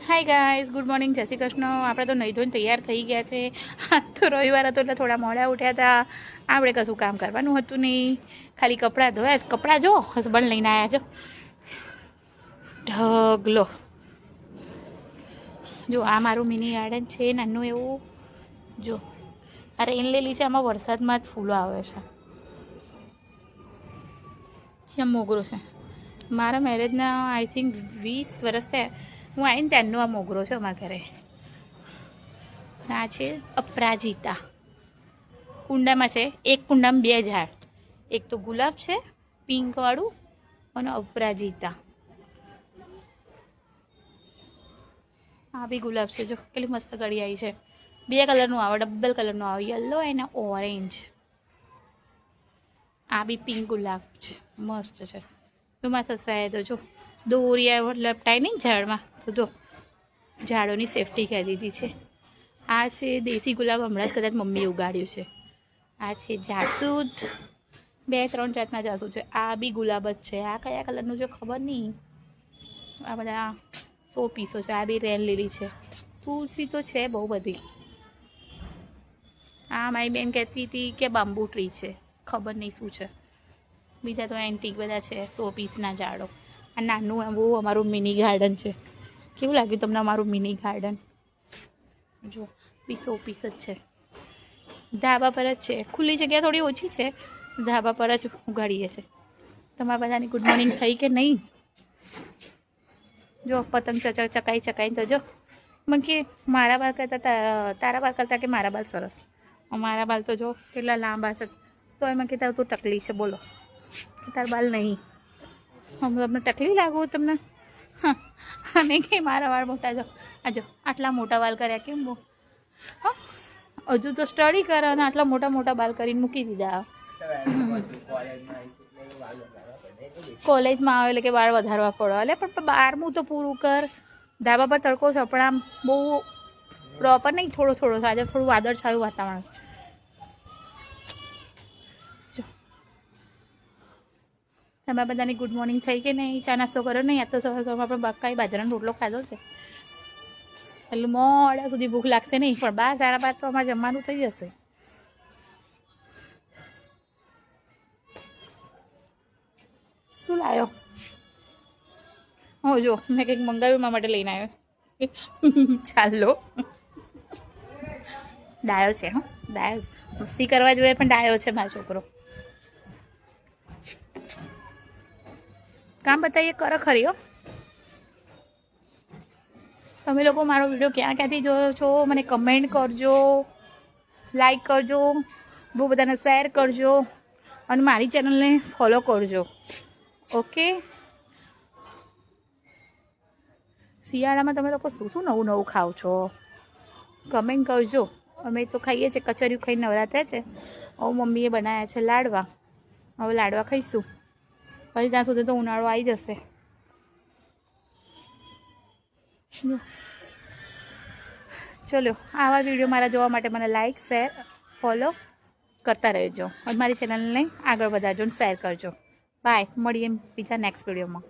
Hi guys, good morning, જય શ્રી કૃષ્ણ. આપણે તો નહીં ધોઈને તૈયાર થઈ ગયા છે. આજ તો રવિવાર હતો એટલે થોડા મોડા ઉઠ્યા હતા. આપણે કશું કામ કરવાનું હતું નહીં, ખાલી કપડાં ધોયા. કપડાં જો હસબન્ડ લઈને આવ્યા છો, ઢગલો. જો આ મારું મિની ગાર્ડન છે, નાનું એવું. જો આ રેન લીલી છે, આમાં વરસાદમાં જ ફૂલો આવે છે. જ્યાં મોગરો છે, મારા મેરેજના આઈ થિંક 20 વર્ષ થયા હું આવીને ત્યાંનો આ મોગરો છે અમારા ઘરે. આ છે અપરાજિતા, કુંડામાં છે. એક કુંડામાં 2 ઝાડ, એક તો ગુલાબ છે પિંકવાળું અને અપરાજિતા. આ બી ગુલાબ છે, જો કેટલી મસ્ત ગળી આવી છે. 2 કલરનું આવે, ડબલ કલરનું આવે, યલો અને ઓરેન્જ. આ બી પિંક ગુલાબ છે, મસ્ત છે. તો મારા સસરાએ તો જો દોરિયા લપટાય નહીં ઝાડમાં, તો જો ઝાડોની સેફટી કરી દીધી છે. આ છે દેશી ગુલાબ, હમણાં જ કદાચ મમ્મીએ ઉગાડ્યું છે. આ છે જાસૂદ, 2-3 જાતના જાસૂદ છે. આ બી ગુલાબ જ છે. આ કયા કલરનું છે ખબર નહીં. આ બધા 100 પીસો છે. આ બી રેન લીલી છે. તુલસી તો છે બહુ બધી. આ મારી બેન કહેતી હતી કે બાંબુ ટ્રી છે, ખબર નહીં શું છે. બીજા તો એન્ટિક બધા છે, 100 પીસના ઝાડો. આ નાનું એવું અમારું મિની ગાર્ડન છે. કેવું લાગ્યું તમને અમારું મિની ગાર્ડન? જો 100 પીસ જ છે. ધાબા પર જ છે, ખુલ્લી જગ્યા થોડી ઓછી છે, ધાબા પર જ ઉગાડીએ છીએ. તમારા બધાની ગુડ મોર્નિંગ થઈ કે નહીં? જો પતંગ ચકાઈ તો જો મને કે મારા બાલ કરતાં તારા બાલ કરતાં કે મારા બાલ સરસ. મારા બાલ તો જો કેટલા લાંબા છે, તો એમાં કે તારું તો ટકલી છે. બોલો કે તારા બાલ નહીં, તમને ટકલી લાગુ તમને? અને કે મારા વાળ મોટા. જો આ જો આટલા મોટા બાલ કર્યા કેમ? હજુ તો સ્ટડી કરે અને આટલા મોટા બાલ કરીને મૂકી દીધા. કોલેજમાં આવે એટલે કે વાળ વધારવા પડે. એટલે પણ 12મું તો પૂરું કર. ધાબા પર તડકો છે પણ આમ બહુ પ્રોપર નહીં, થોડો છે. આજે થોડું વાદળ છાયું વાતાવરણ. જો તમારા બધાની ગુડ મોર્નિંગ થઈ કે નહીં? ચા નાસ્તો કર્યો નહીં? આ તો સવારમાં આપણે બકાઈ બાજરાનો રોટલો ખાધો છે. એટલે મોડા સુધી ભૂખ લાગશે નહીં, પણ 12-12 તો અમારે જમવાનું થઈ જશે. શું લાવ્યો? જો મેં કંઈક મંગાવ્યું, મારા માટે લઈને આવ્યો. ચાલો, ડાયો છે. ડાયો છે, મસ્તી કરવા જોઈએ પણ ડાયો છે મારો છોકરો. કામ બતાવીએ કરો ખરી હો. તમે લોકો મારો વિડીયો ક્યાંથી જોયો છો મને કમેન્ટ કરજો, લાઈક કરજો, બહુ બધાને શેર કરજો અને મારી ચેનલને ફોલો કરજો. ઓકે, શિયાળામાં તમે લોકો શું નવું ખાવ છો કમેન્ટ કરજો. અમે તો ખાઈએ છીએ, કચરિયું ખાઈને નવરાત્રા છે. હવે મમ્મીએ બનાવ્યા છે લાડવા, હવે લાડવા ખાઈશું. પછી ત્યાં સુધી તો ઉનાળો આવી જશે. ચલો, આવા વિડીયો મારા જોવા માટે મને લાઈક, શેર, ફોલો કરતા રહેજો અને મારી ચેનલને આગળ વધારજો અને શેર કરજો. બાય, મળીએ બીજા નેક્સ્ટ વિડીયોમાં.